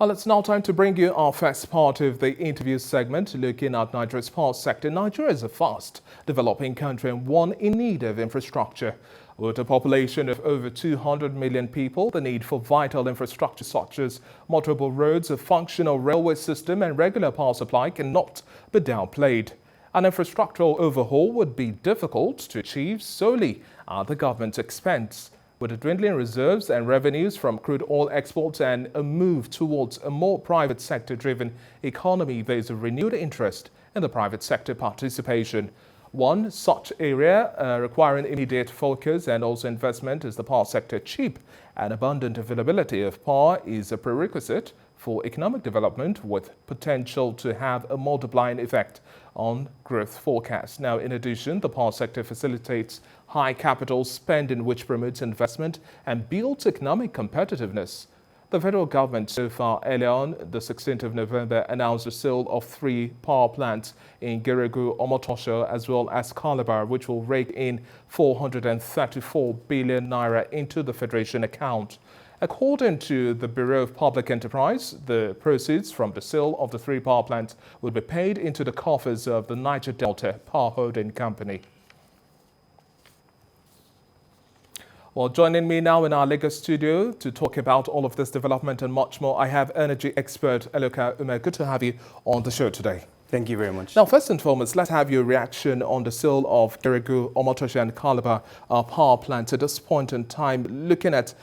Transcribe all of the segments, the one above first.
Well, it's now time to bring you our first part of the interview segment, looking at Nigeria's power sector. Nigeria is a fast developing country and one in need of infrastructure. With a population of over 200 million people, the need for vital infrastructure such as motorable roads, a functional railway system and regular power supply cannot be downplayed. An infrastructural overhaul would be difficult to achieve solely at the government's expense. With the dwindling reserves and revenues from crude oil exports and a move towards a more private sector-driven economy, there is a renewed interest in the private sector participation. One such area requiring immediate focus and also investment is the power sector. Cheap and abundant availability of power is a prerequisite for economic development with potential to have a multiplying effect on growth forecasts. Now, in addition, the power sector facilitates high capital spending, which promotes investment and builds economic competitiveness. The federal government so far earlier on, the 16th of November, announced the sale of 3 power plants in Geregu, Omotosho, as well as Calabar, which will rake in 434 billion naira into the Federation account. According to the Bureau of Public Enterprise, the proceeds from the sale of the 3 power plants will be paid into the coffers of the Niger Delta Power Holding Company. Well, joining me now in our Lagos studio to talk about all of this development and much more, I have energy expert Eloka Ume. Good to have you on the show today. Thank you very much. Now, first and foremost, let's have your reaction on the sale of Geregu, Omotosho and Calabar power plants at this point in time, looking at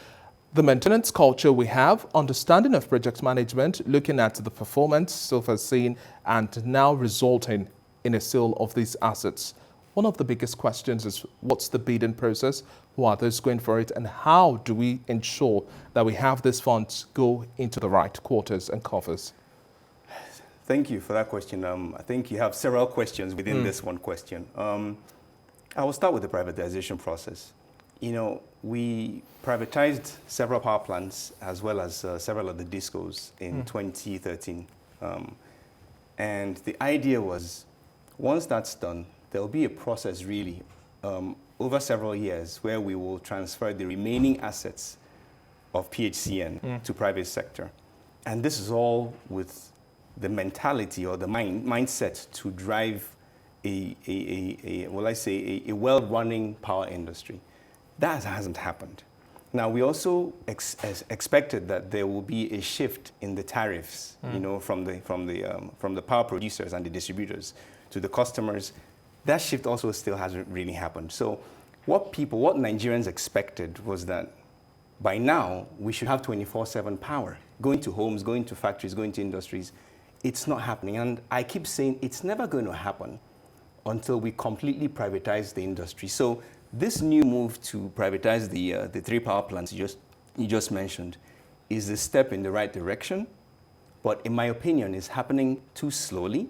the maintenance culture we have, understanding of project management, looking at the performance so far seen, and now resulting in a sale of these assets. One of the biggest questions is what's the bidding process, who are those going for it, and how do we ensure that we have these funds go into the right quarters and coffers? Thank you for that question. I think you have several questions within this one question. I will start with the privatization process. You know, we privatized several power plants as well as several of the discos in 2013. And the idea was, once that's done, there'll be a process really over several years where we will transfer the remaining assets of PHCN to private sector. And this is all with the mentality or the mindset to drive a well-running power industry. That hasn't happened. Now, we also expected that there will be a shift in the tariffs, you know, from the power producers and the distributors to the customers. That shift also still hasn't really happened. So what Nigerians expected was that by now we should have 24/7 power, going to homes, going to factories, going to industries. It's not happening. And I keep saying it's never going to happen until we completely privatize the industry. So this new move to privatize the 3 power plants you just mentioned is a step in the right direction. But in my opinion, it's happening too slowly.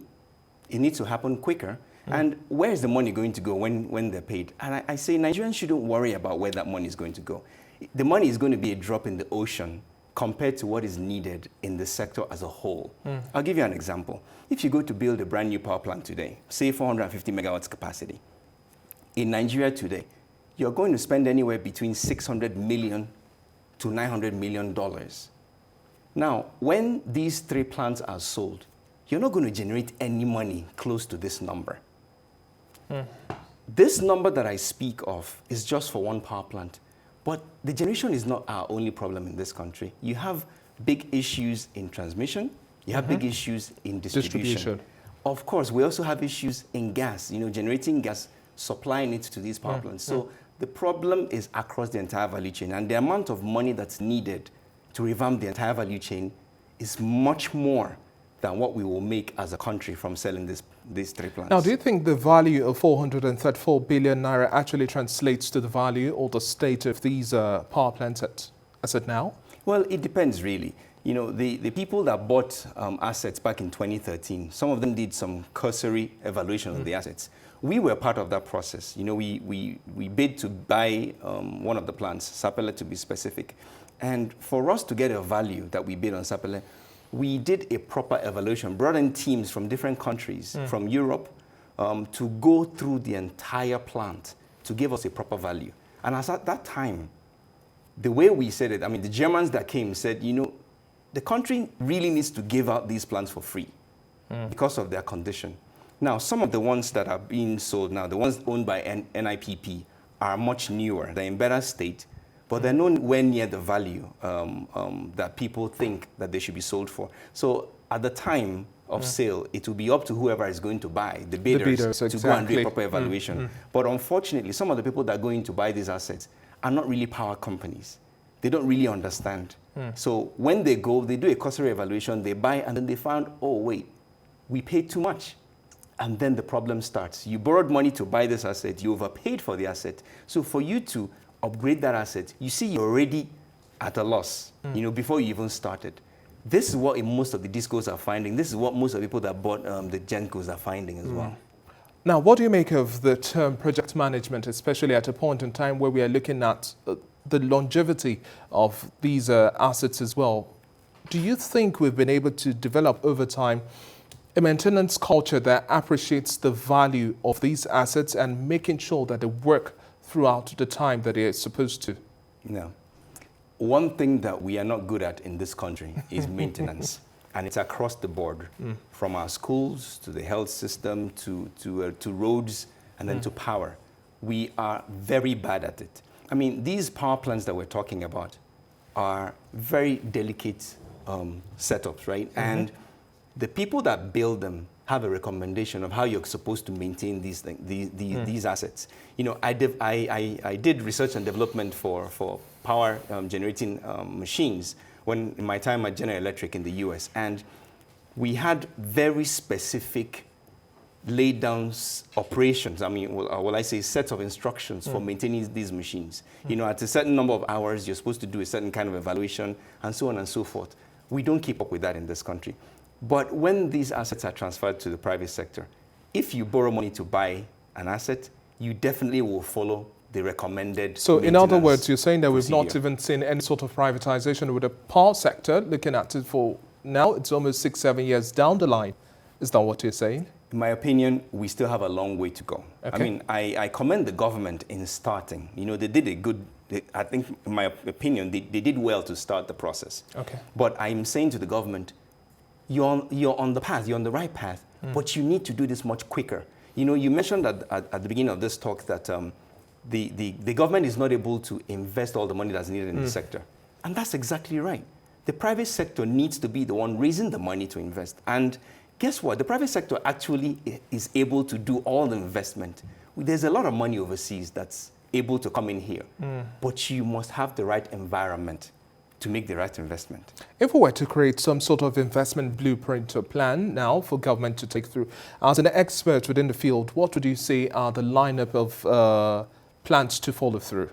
It needs to happen quicker. And where is the money going to go when they're paid? And I say Nigerians shouldn't worry about where that money is going to go. The money is going to be a drop in the ocean compared to what is needed in the sector as a whole. I'll give you an example. If you go to build a brand new power plant today, say 450 megawatts capacity, in Nigeria today, you're going to spend anywhere between $600 million to $900 million. Now, when these 3 plants are sold, you're not going to generate any money close to this number. This number that I speak of is just for 1 power plant. But the generation is not our only problem in this country. You have big issues in transmission. You have big issues in distribution. Of course, we also have issues in gas, you know, generating gas, supplying it to these power plants. So the problem is across the entire value chain. And the amount of money that's needed to revamp the entire value chain is much more than what we will make as a country from selling these 3 plants. Now, do you think the value of 434 billion naira actually translates to the value or the state of these power plants as it now? Well, it depends really. You know, the people that bought assets back in 2013, some of them did some cursory evaluation of the assets. We were part of that process. You know, we bid to buy one of the plants, Sapele to be specific. And for us to get a value that we bid on Sapele, we did a proper evaluation, brought in teams from different countries, from Europe, to go through the entire plant to give us a proper value. And as at that time, the way we said it, I mean, the Germans that came said, you know, the country really needs to give out these plants for free because of their condition. Now, some of the ones that are being sold now, the ones owned by NIPP, are much newer. They're in better state, but they're nowhere near the value that people think that they should be sold for. So at the time of sale, it will be up to whoever is going to buy, the bidders to go and do a proper evaluation. But unfortunately, some of the people that are going to buy these assets are not really power companies. They don't really understand. So when they go, they do a cursory evaluation, they buy, and then they found, oh, wait, we paid too much. And then the problem starts. You borrowed money to buy this asset, you overpaid for the asset. So for you to upgrade that asset, you see you're already at a loss, before you even started. This is what most of the discos are finding. This is what most of the people that bought the Gencos are finding as well. Now, what do you make of the term project management, especially at a point in time where we are looking at the longevity of these assets as well? Do you think we've been able to develop over time a maintenance culture that appreciates the value of these assets and making sure that they work throughout the time that they're supposed to? No. One thing that we are not good at in this country is maintenance. And it's across the board, from our schools to the health system to roads and then to power. We are very bad at it. I mean, these power plants that we're talking about are very delicate setups, right? And the people that build them have a recommendation of how you're supposed to maintain these assets. You know, I did research and development for power generating machines in my time at General Electric in the US, and we had very specific laid down operations. I mean, will I say sets of instructions for maintaining these machines. You know, at a certain number of hours, you're supposed to do a certain kind of evaluation, and so on and so forth. We don't keep up with that in this country. But when these assets are transferred to the private sector, if you borrow money to buy an asset, you definitely will follow the recommended. So in other words, you're saying that we've not even seen any sort of privatization with the power sector, looking at it for now, it's almost 6-7 years down the line. Is that what you're saying? In my opinion, we still have a long way to go. Okay. I mean, I commend the government in starting. You know, they did a good, I think, in my opinion, they did well to start the process. Okay. But I'm saying to the government, you're on the path, you're on the right path, but you need to do this much quicker. You know, you mentioned at the beginning of this talk that the government is not able to invest all the money that's needed in the sector. And that's exactly right. The private sector needs to be the one raising the money to invest. And guess what? The private sector actually is able to do all the investment. There's a lot of money overseas that's able to come in here. But you must have the right environment to make the right investment. If we were to create some sort of investment blueprint or plan now for government to take through, as an expert within the field, what would you say are the lineup of plans to follow through?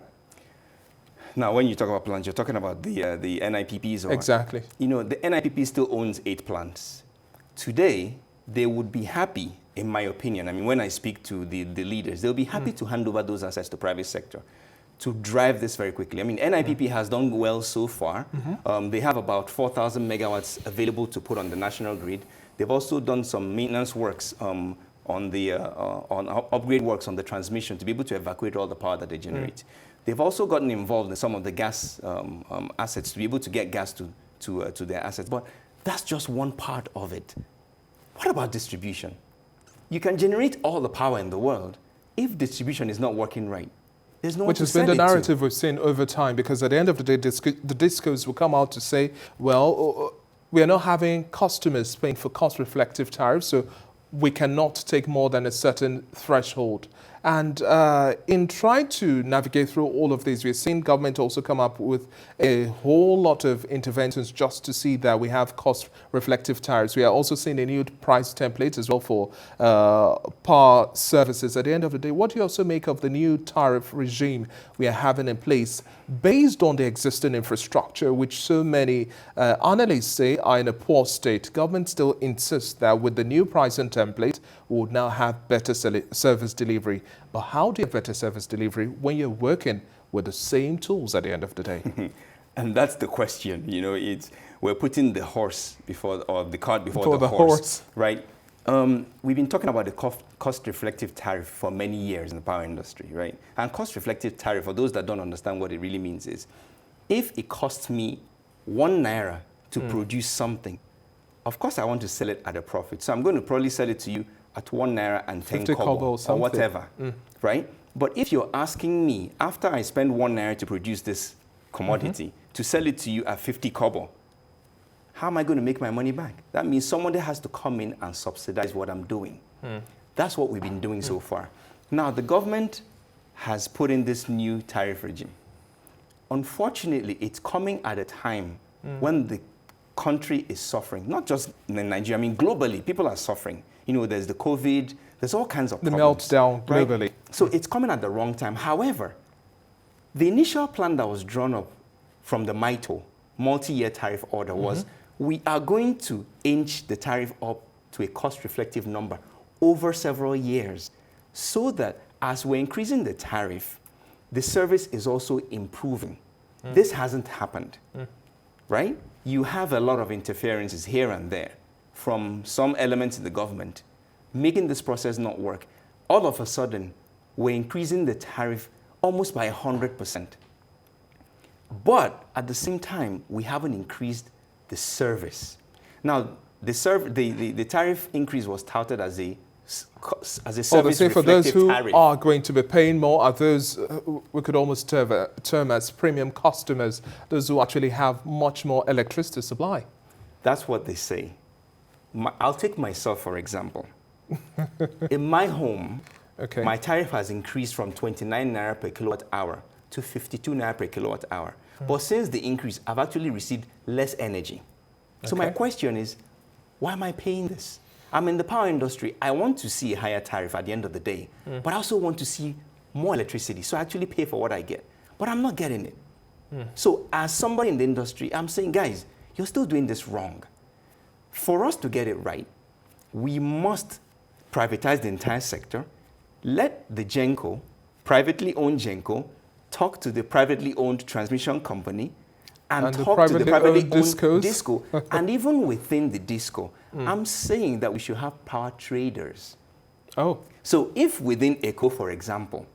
Now, when you talk about plants, you're talking about the NIPPs. Or, exactly. You know, the NIPP still owns 8 plants. Today, they would be happy, in my opinion, I mean, when I speak to the leaders, they'll be happy to hand over those assets to private sector to drive this very quickly. I mean, NIPP has done well so far. They have about 4,000 megawatts available to put on the national grid. They've also done some maintenance works on upgrade works on the transmission to be able to evacuate all the power that they generate. They've also gotten involved in some of the gas assets to be able to get gas to their assets. But that's just one part of it. What about distribution? You can generate all the power in the world. If distribution is not working right, there's no one Which to has been sell the it to. narrative we've seen over time, because at the end of the day, the discos will come out to say, well, we are not having customers paying for cost-reflective tariffs, so we cannot take more than a certain threshold. And in trying to navigate through all of this, we're seeing government also come up with a whole lot of interventions just to see that we have cost-reflective tariffs. We are also seeing a new price template as well for power services. At the end of the day, what do you also make of the new tariff regime we are having in place based on the existing infrastructure, which so many analysts say are in a poor state? Government still insists that with the new pricing template, we would now have better service delivery. But how do you have better service delivery when you're working with the same tools at the end of the day? And that's the question. You know, we're putting the horse before, or the cart before the horse, right? We've been talking about the cost-reflective tariff for many years in the power industry, right? And cost-reflective tariff, for those that don't understand what it really means, is if it costs me 1 naira to produce something. Of course, I want to sell it at a profit. So I'm going to probably sell it to you at 1 naira and 10 kobo or whatever, right? But if you're asking me, after I spend 1 naira to produce this commodity, to sell it to you at 50 kobo, how am I going to make my money back? That means somebody has to come in and subsidize what I'm doing. That's what we've been doing so far. Now, the government has put in this new tariff regime. Unfortunately, it's coming at a time when the country is suffering, not just in Nigeria, I mean globally, people are suffering. You know, there's the COVID, there's all kinds of problems. The meltdown globally. Right? So it's coming at the wrong time. However, the initial plan that was drawn up from the MITO, multi-year tariff order, was we are going to inch the tariff up to a cost-reflective number over several years so that as we're increasing the tariff, the service is also improving. This hasn't happened, right? You have a lot of interferences here and there from some elements in the government, making this process not work. All of a sudden, we're increasing the tariff almost by 100%. But at the same time, we haven't increased the service. Now, the tariff increase was touted as a service for those who tariff. are going to be paying more are those we could almost term as premium customers, those who actually have much more electricity supply. That's what they say. I'll take myself, for example. In my home, my tariff has increased from 29 naira per kilowatt hour to 52 naira per kilowatt hour. But since the increase, I've actually received less energy. So my question is, why am I paying this? I'm in the power industry. I want to see a higher tariff at the end of the day, but I also want to see more electricity, so I actually pay for what I get. But I'm not getting it. So as somebody in the industry, I'm saying, guys, you're still doing this wrong. For us to get it right, we must privatize the entire sector, let the GENCO, privately owned GENCO, talk to the privately owned transmission company, and talk to the privately owned DISCO. And even within the DISCO, I'm saying that we should have power traders. So if within ECO, for example,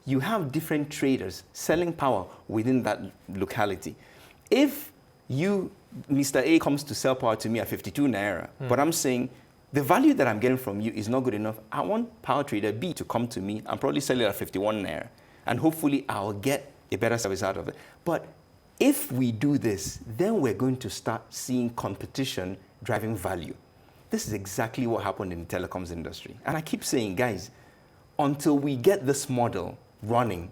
you have different traders selling power within that locality, if you, Mr. A, comes to sell power to me at 52 naira, but I'm saying the value that I'm getting from you is not good enough, I want power trader B to come to me and probably sell it at 51 naira. And hopefully I'll get a better service out of it. But if we do this, then we're going to start seeing competition driving value. This is exactly what happened in the telecoms industry. And I keep saying, guys, until we get this model running,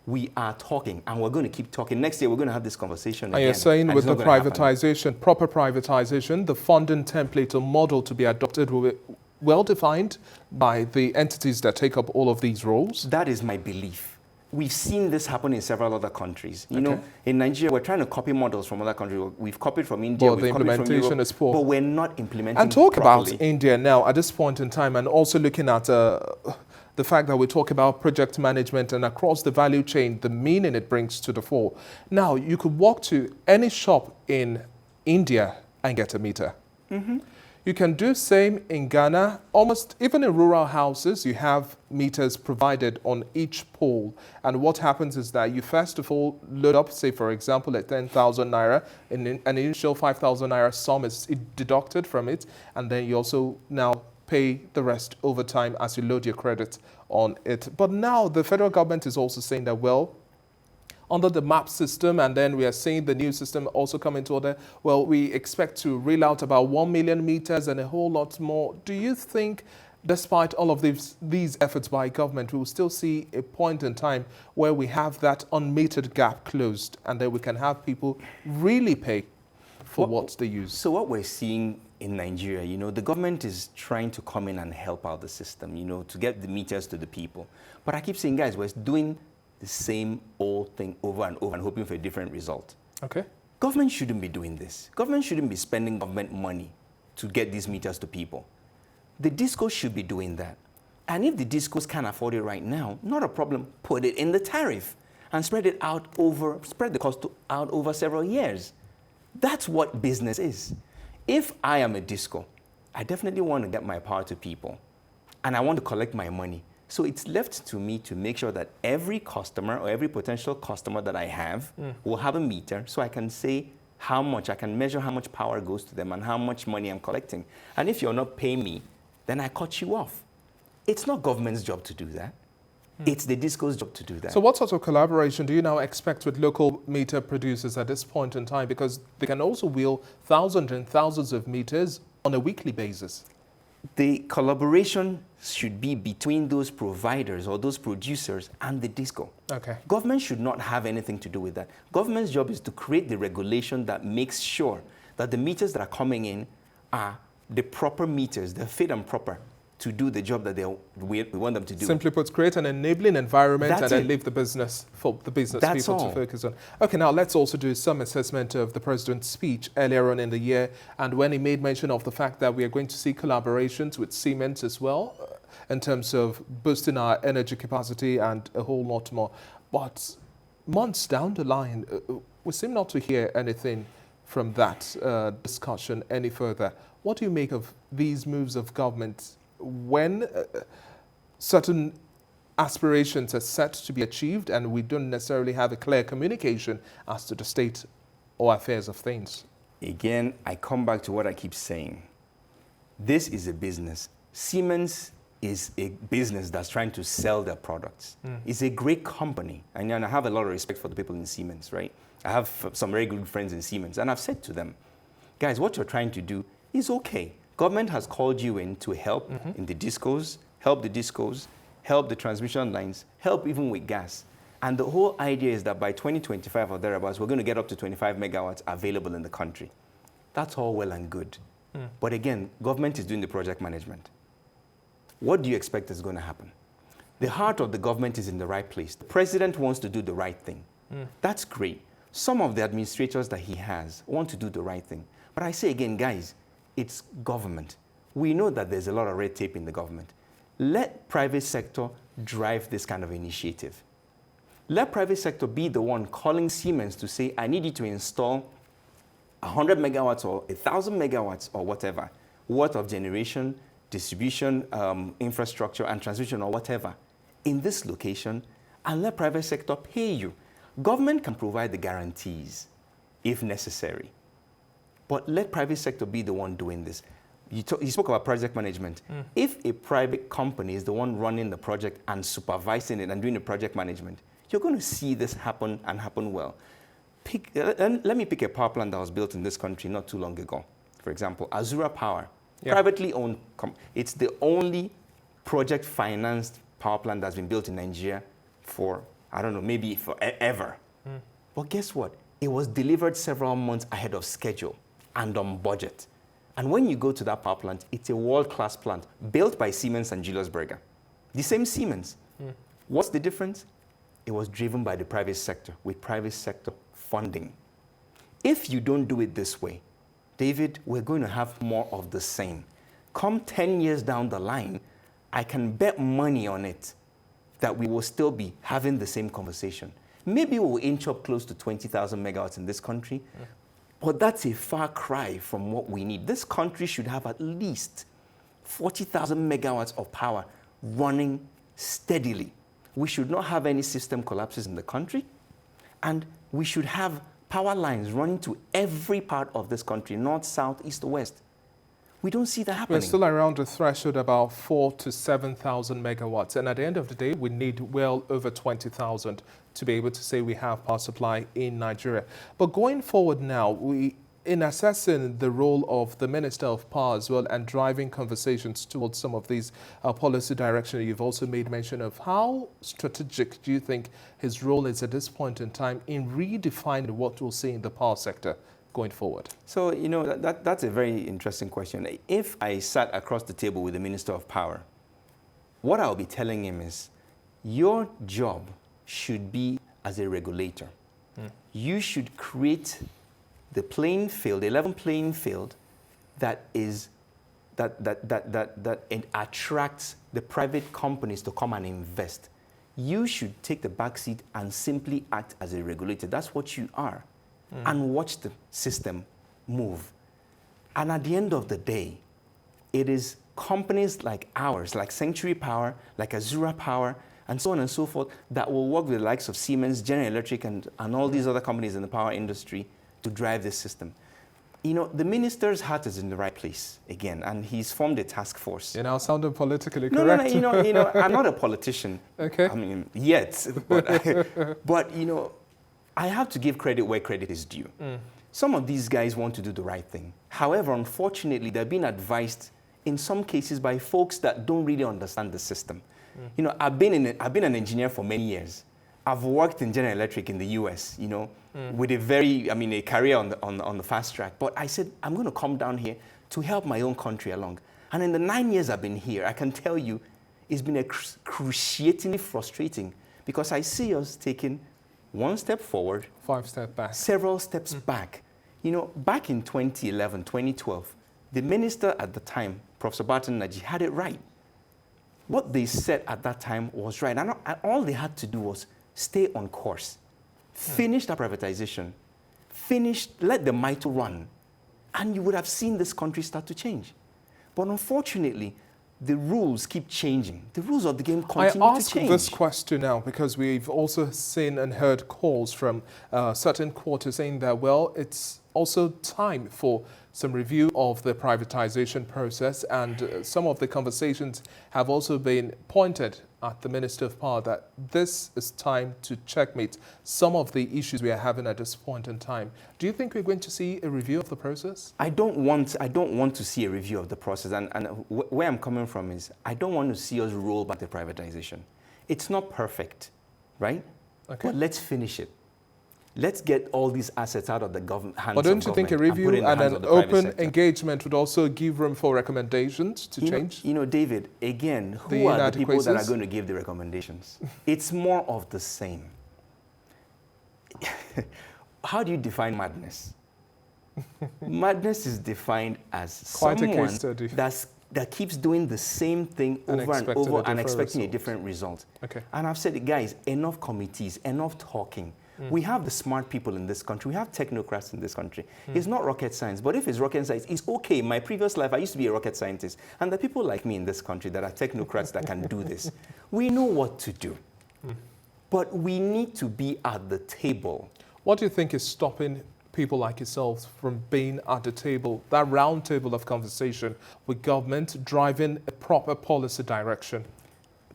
we are talking, and we're going to keep talking. Next year, we're going to have this conversation again. And you're saying with the privatization, proper privatization, the funding template or model to be adopted will be well-defined by the entities that take up all of these roles? That is my belief. We've seen this happen in several other countries. You know, in Nigeria, we're trying to copy models from other countries. We've copied from India, we've copied from Europe, is poor. But we're not implementing And talk properly. about India now at this point in time, and also looking at the fact that we talk about project management and across the value chain, the meaning it brings to the fore. Now, you could walk to any shop in India and get a meter. You can do same in Ghana. Almost even in rural houses, you have meters provided on each pole. And what happens is that you first of all load up, say for example, at 10,000 naira, and an initial 5,000 naira sum is deducted from it. And then you also now pay the rest over time as you load your credit on it. But now the federal government is also saying that, well, under the MAP system, and then we are seeing the new system also come into order, well, we expect to reel out about 1 million meters and a whole lot more. Do you think, despite all of these efforts by government, we will still see a point in time where we have that unmetered gap closed, and then we can have people really pay for what they use? So what we're seeing in Nigeria, you know, the government is trying to come in and help out the system, you know, to get the meters to the people. But I keep saying, guys, we're doing the same old thing over and over and hoping for a different result. Government shouldn't be doing this. Government shouldn't be spending government money to get these meters to people. The DISCOs should be doing that. And if the DISCOs can't afford it right now, not a problem, put it in the tariff and spread the cost out over several years. That's what business is. If I am a DISCO, I definitely want to get my power to people and I want to collect my money. So it's left to me to make sure that every customer or every potential customer that I have will have a meter, so I can say how much, I can measure how much power goes to them and how much money I'm collecting. And if you're not paying me, then I cut you off. It's not government's job to do that. It's the disco's job to do that. So what sort of collaboration do you now expect with local meter producers at this point in time? Because they can also wheel thousands and thousands of meters on a weekly basis. The collaboration should be between those providers or those producers and the disco. Okay. Government should not have anything to do with that. Government's job is to create the regulation that makes sure that the meters that are coming in are the proper meters, they're fit and proper to do the job that we want them to do. Simply put, create an enabling environment That's and then it. leave the business for the business That's people all. to focus on. Okay, now let's also do some assessment of the president's speech earlier on in the year, and when he made mention of the fact that we are going to see collaborations with Siemens as well in terms of boosting our energy capacity and a whole lot more. But months down the line, we seem not to hear anything from that discussion any further. What do you make of these moves of government when certain aspirations are set to be achieved and we don't necessarily have a clear communication as to the state or affairs of things? Again, I come back to what I keep saying. This is a business. Siemens is a business that's trying to sell their products. It's a great company. And I have a lot of respect for the people in Siemens, right? I have some very good friends in Siemens. And I've said to them, guys, what you're trying to do is okay. Government has called you in to help in the discos, help the transmission lines, help even with gas. And the whole idea is that by 2025 or thereabouts, we're going to get up to 25 megawatts available in the country. That's all well and good. But again, government is doing the project management. What do you expect is going to happen? The heart of the government is in the right place. The president wants to do the right thing. That's great. Some of the administrators that he has want to do the right thing. But I say again, guys, it's government. We know that there's a lot of red tape in the government. Let private sector drive this kind of initiative. Let private sector be the one calling Siemens to say, I need you to install 100 megawatts or 1,000 megawatts or whatever, worth of generation, distribution, infrastructure, and transmission or whatever in this location, and let private sector pay you. Government can provide the guarantees if necessary. But let private sector be the one doing this. You spoke about project management. If a private company is the one running the project and supervising it and doing the project management, you're going to see this happen and happen well. Let me pick a power plant that was built in this country not too long ago. For example, Azura Power, privately owned. It's the only project financed power plant that's been built in Nigeria for, I don't know, maybe forever. But guess what? It was delivered several months ahead of schedule and on budget. And when you go to that power plant, it's a world-class plant built by Siemens and Julius Berger. The same Siemens. What's the difference? It was driven by the private sector with private sector funding. If you don't do it this way, David, we're going to have more of the same. Come 10 years down the line, I can bet money on it that we will still be having the same conversation. Maybe we'll inch up close to 20,000 megawatts in this country, but that's a far cry from what we need. This country should have at least 40,000 megawatts of power running steadily. We should not have any system collapses in the country, and we should have power lines running to every part of this country, north, south, east, or west. We don't see that happening. We're still around the threshold about 4,000 to 7,000 megawatts. And at the end of the day, we need well over 20,000 to be able to say we have power supply in Nigeria. But going forward now, in assessing the role of the Minister of Power as well and driving conversations towards some of these policy direction, you've also made mention of how strategic do you think his role is at this point in time in redefining what we'll see in the power sector going forward? So, you know, that's a very interesting question. If I sat across the table with the Minister of Power, what I'll be telling him is, your job should be as a regulator. You should create the playing field, the level playing field that attracts the private companies to come and invest. You should take the back seat and simply act as a regulator. That's what you are. And watch the system move. And at the end of the day, it is companies like ours, like Century Power, like Azura Power, and so on and so forth, that will work with the likes of Siemens, General Electric, and all these other companies in the power industry to drive this system. You know, the minister's heart is in the right place again, and he's formed a task force. You're now sounding politically No, correct. you know, I'm not a politician. Okay. I mean, yet, but you know, I have to give credit where credit is due. Some of these guys want to do the right thing. However, unfortunately, they're being advised in some cases by folks that don't really understand the system. You know, I've been an engineer for many years. I've worked in General Electric in the US, you know, with a career on the fast track. But I said, I'm going to come down here to help my own country along. And in the 9 years I've been here, I can tell you, it's been excruciatingly frustrating because I see us taking one step forward, 5 steps back, several steps back. You know, back in 2011, 2012, the minister at the time, Professor Barton Naji, had it right. What they said at that time was right. And all they had to do was stay on course, finish the privatization, let the MITO run, and you would have seen this country start to change. But unfortunately, the rules keep changing. The rules of the game continue to change. I ask this question now because we've also seen and heard calls from certain quarters saying that, well, it's also time for some review of the privatization process, and some of the conversations have also been pointed at the Minister of Power that this is time to checkmate some of the issues we are having at this point in time. Do you think we're going to see a review of the process? I don't want to see a review of the process, and where I'm coming from is I don't want to see us roll back the privatization. It's not perfect, right? Okay. But let's finish it. Let's get all these assets out of the hands of government. But don't you think a review and an open engagement would also give room for recommendations to change? You know, David, again, who are the people that are going to give the recommendations? It's more of the same. How do you define madness? Madness is defined as quite someone a case study. that keeps doing the same thing over and over and expecting a different result. Okay. And I've said, guys, enough committees, enough talking. We have the smart people in this country. We have technocrats in this country. It's not rocket science, but if it's rocket science, it's okay. In my previous life, I used to be a rocket scientist. And the people like me in this country that are technocrats that can do this, we know what to do. But we need to be at the table. What do you think is stopping people like yourselves from being at the table, that round table of conversation with government driving a proper policy direction?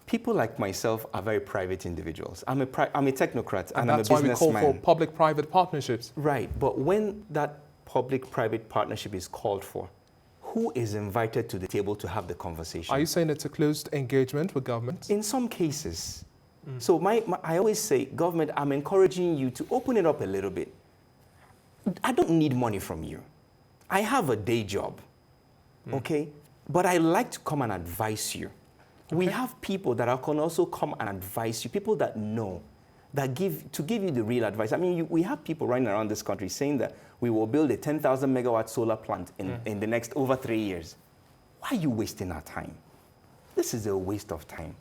People like myself are very private individuals. I'm a technocrat and I'm a businessman. That's why we call for public-private partnerships. Right, but when that public-private partnership is called for, who is invited to the table to have the conversation? Are you saying it's a closed engagement with government? In some cases. So I always say, government, I'm encouraging you to open it up a little bit. I don't need money from you. I have a day job, okay? But I like to come and advise you. We have people that can also come and advise you, people that know, that give you the real advice. I mean, we have people running around this country saying that we will build a 10,000 megawatt solar plant in the next over 3 years. Why are you wasting our time? This is a waste of time.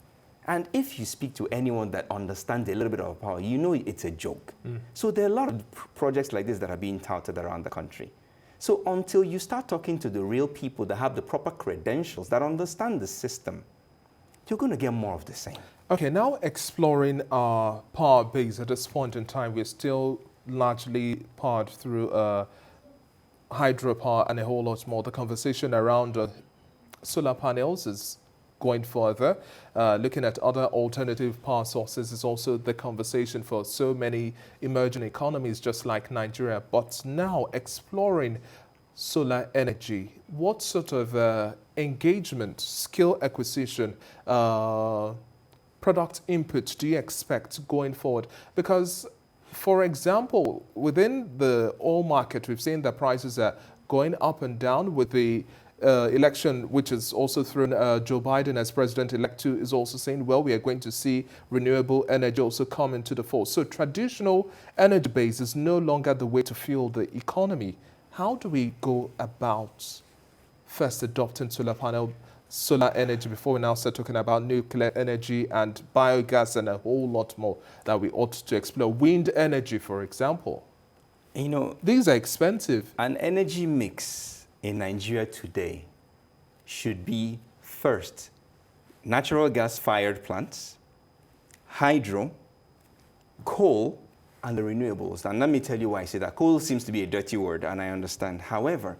And if you speak to anyone that understands a little bit of power, you know it's a joke. So there are a lot of projects like this that are being touted around the country. So until you start talking to the real people that have the proper credentials, that understand the system, you're going to get more of the same. Okay, now exploring our power base at this point in time, we're still largely powered through hydropower and a whole lot more. The conversation around solar panels is going further. Looking at other alternative power sources is also the conversation for so many emerging economies just like Nigeria. But now exploring solar energy, what sort of engagement, skill acquisition, product input do you expect going forward? Because, for example, within the oil market, we've seen that prices are going up and down with the election, which has also thrown Joe Biden as president-elect is also saying, well, we are going to see renewable energy also come into the fore. So traditional energy base is no longer the way to fuel the economy. How do we go about first adopting solar energy before we now start talking about nuclear energy and biogas and a whole lot more that we ought to explore? Wind energy, for example. You know, these are expensive. An energy mix in Nigeria today should be first natural gas-fired plants, hydro, coal, and the renewables. And let me tell you why I say that. Coal seems to be a dirty word, and I understand. However,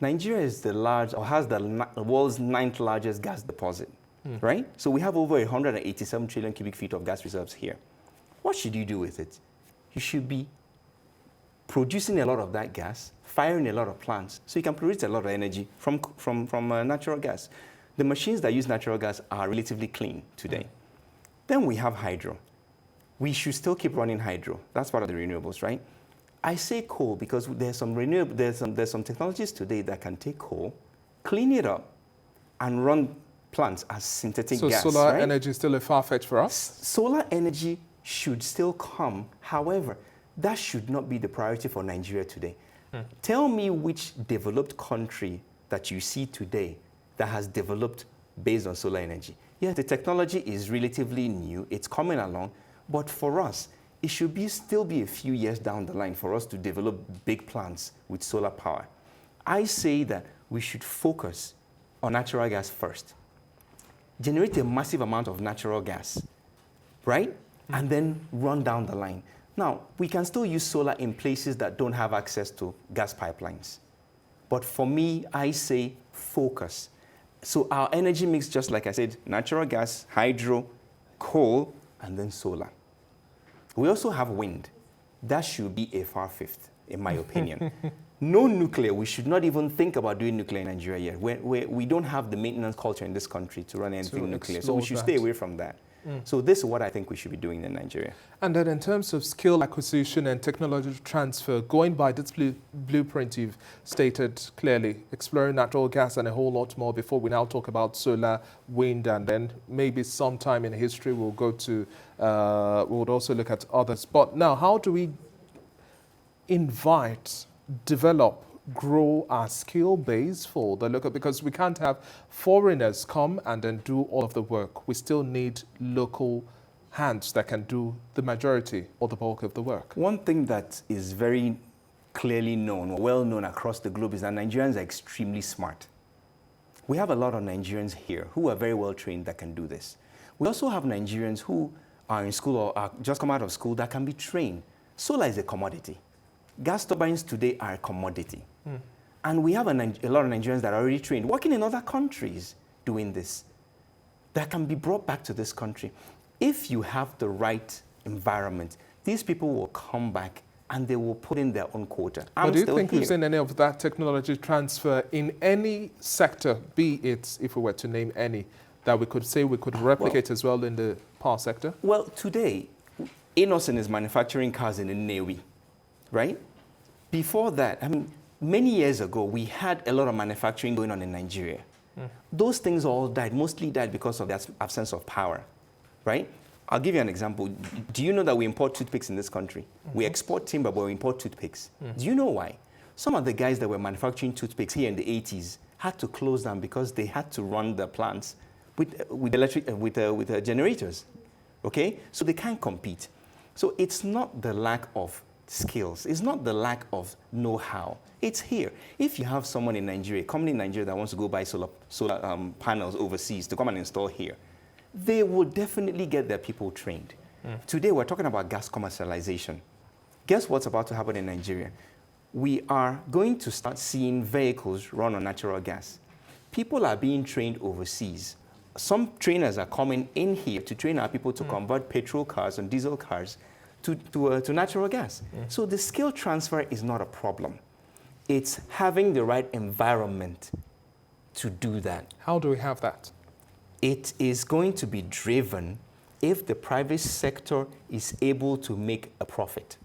Nigeria is has the world's 9th largest gas deposit, right? So we have over 187 trillion cubic feet of gas reserves here. What should you do with it? You should be producing a lot of that gas, firing a lot of plants, so you can produce a lot of energy from natural gas. The machines that use natural gas are relatively clean today. Then we have hydro. We should still keep running hydro. That's part of the renewables, right? I say coal because there's some technologies today that can take coal, clean it up, and run plants as synthetic gas. So solar right? energy is still a far-fetched for us? Solar energy should still come. However, that should not be the priority for Nigeria today. Tell me which developed country that you see today that has developed based on solar energy. Yes, the technology is relatively new, it's coming along, but for us, it should still be a few years down the line for us to develop big plants with solar power. I say that we should focus on natural gas first. Generate a massive amount of natural gas, right? And then run down the line. Now, we can still use solar in places that don't have access to gas pipelines. But for me, I say focus. So our energy mix, just like I said, natural gas, hydro, coal, and then solar. We also have wind. That should be a far fifth, in my opinion. No nuclear. We should not even think about doing nuclear in Nigeria yet. We don't have the maintenance culture in this country to run anything nuclear. So we should stay away from that. So this is what I think we should be doing in Nigeria. And then in terms of skill acquisition and technology transfer, going by this blueprint you've stated clearly, exploring natural gas and a whole lot more before we now talk about solar, wind, and then maybe sometime in history we'll go to, we'll also look at others. But now, how do we invite, develop, grow our skill base for the local, because we can't have foreigners come and then do all of the work. We still need local hands that can do the majority or the bulk of the work. One thing that is very clearly known, or well known across the globe, is that Nigerians are extremely smart. We have a lot of Nigerians here who are very well trained that can do this. We also have Nigerians who are in school or are just come out of school that can be trained. Solar is a commodity. Gas turbines today are a commodity. And we have a lot of Nigerians that are already trained, working in other countries doing this, that can be brought back to this country. If you have the right environment, these people will come back and they will put in their own quota. But do you think we've seen any of that technology transfer in any sector, be it, if we were to name any, that we could say we could replicate as well in the power sector? Well, today, Innocent is manufacturing cars in Nnewi, right? Before that, I mean, many years ago, we had a lot of manufacturing going on in Nigeria. Those things all died, mostly died because of the absence of power, right? I'll give you an example. Do you know that we import toothpicks in this country? We export timber, but we import toothpicks. Do you know why? Some of the guys that were manufacturing toothpicks here in the 80s had to close down because they had to run the plants with generators, okay? So they can't compete. So it's not the lack of skills. It's not the lack of know-how. It's here. If you have someone in Nigeria, a company in Nigeria that wants to go buy solar panels overseas to come and install here, they will definitely get their people trained. Today, we're talking about gas commercialization. Guess what's about to happen in Nigeria? We are going to start seeing vehicles run on natural gas. People are being trained overseas. Some trainers are coming in here to train our people to convert petrol cars and diesel cars to natural gas. So the skill transfer is not a problem. It's having the right environment to do that. How do we have that? It is going to be driven if the private sector is able to make a profit.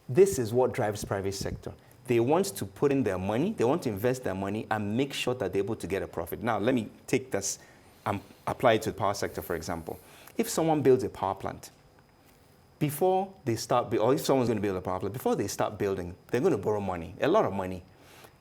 This is what drives private sector. They want to put in their money, they want to invest their money and make sure that they're able to get a profit. Now, let me take this and apply it to the power sector, for example. If someone builds a power plant, before they start, or if someone's going to build a power plant, before they start building, they're going to borrow money, a lot of money.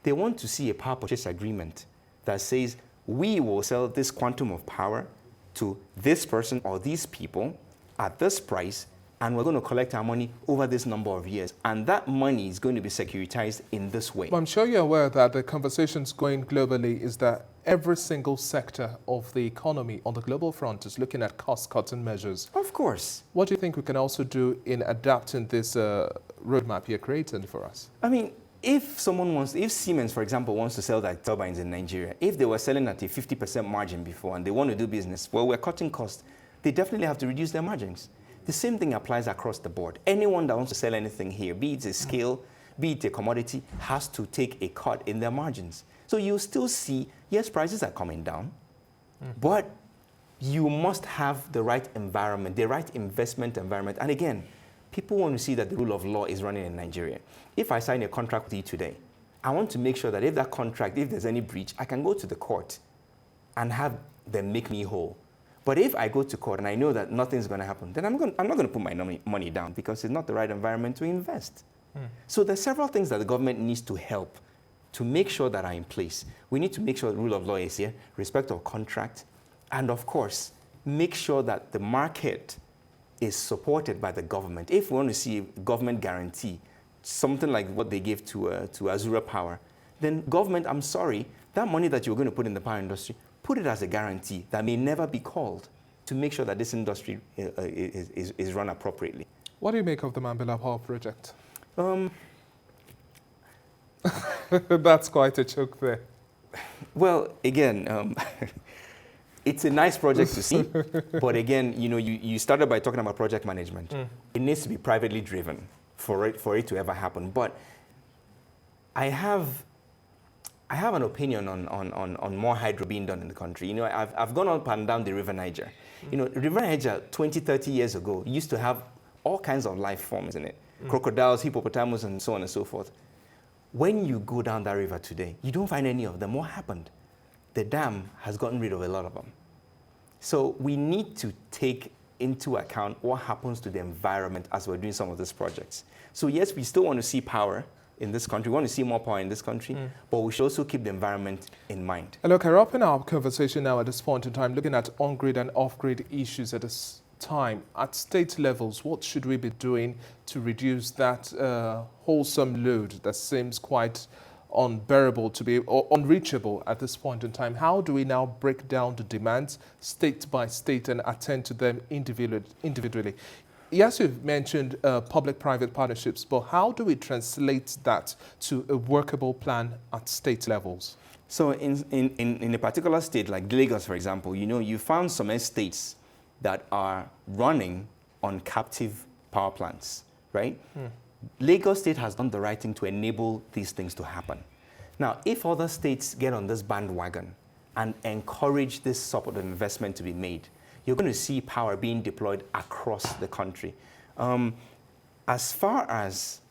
They want to see a power purchase agreement that says, we will sell this quantum of power to this person or these people at this price, and we're going to collect our money over this number of years. And that money is going to be securitized in this way. Well, I'm sure you're aware that the conversations going globally is that every single sector of the economy on the global front is looking at cost-cutting measures. Of course. What do you think we can also do in adapting this roadmap you're creating for us? I mean, if Siemens, for example, wants to sell their turbines in Nigeria, if they were selling at a 50% margin before and they want to do business, well, we're cutting costs, they definitely have to reduce their margins. The same thing applies across the board. Anyone that wants to sell anything here, be it a skill, be it a commodity, has to take a cut in their margins. So you still see, yes, prices are coming down, but you must have the right environment, the right investment environment. And again, people want to see that the rule of law is running in Nigeria. If I sign a contract with you today, I want to make sure that if that contract, if there's any breach, I can go to the court and have them make me whole. But if I go to court and I know that nothing's going to happen, then I'm not going to put my money down because it's not the right environment to invest. So there's several things that the government needs to help to make sure that are in place. We need to make sure the rule of law is here, respect of contract, and of course, make sure that the market is supported by the government. If we want to see a government guarantee, something like what they gave to Azura Power, then government, I'm sorry, that money that you're going to put in the power industry, put it as a guarantee that may never be called to make sure that this industry is run appropriately. What do you make of the Mambila Power Project? That's quite a joke there. Well, again, it's a nice project to see, but again, you started by talking about project management. It needs to be privately driven for it to ever happen. But I have an opinion on more hydro being done in the country. I've gone up and down the River Niger. River Niger 20, 30 years ago used to have all kinds of life forms in it. Crocodiles, hippopotamus, and so on and so forth. When you go down that river today, you don't find any of them. What happened? The dam has gotten rid of a lot of them. So we need to take into account what happens to the environment as we're doing some of these projects. So yes, we still want to see power in this country. We want to see more power in this country, but we should also keep the environment in mind. Look, we're wrapping our conversation now at this point in time, looking at on-grid and off-grid issues at this time. At state levels, what should we be doing to reduce that wholesome load that seems quite unbearable to be, or unreachable at this point in time? How do we now break down the demands state by state and attend to them individually? Yes, you've mentioned public-private partnerships, but how do we translate that to a workable plan at state levels? So in a particular state, like Lagos, for example, you found some estates that are running on captive power plants, right? Lagos State has done the right thing to enable these things to happen. Now, if other states get on this bandwagon and encourage this sort of investment to be made, you're going to see power being deployed across the country. As far as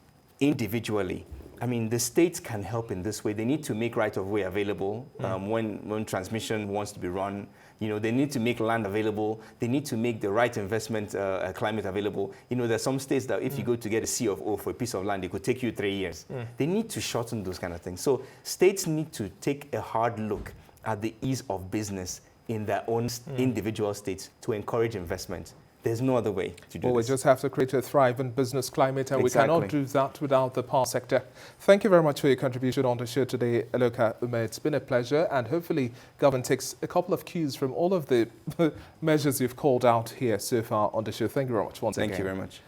individually, I mean, the states can help in this way. They need to make right-of-way available when transmission wants to be run. They need to make land available. They need to make the right investment climate available. There's some states that if you go to get a C of O for a piece of land, it could take you 3 years. They need to shorten those kind of things. So states need to take a hard look at the ease of business in their own individual states to encourage investment. There's no other way to do this. We just have to create a thriving business climate, and we cannot do that without the power sector. Thank you very much for your contribution on the show today, Eloka Ume. It's been a pleasure, and hopefully government takes a couple of cues from all of the measures you've called out here so far on the show. Thank you very much once again. Thank you very much.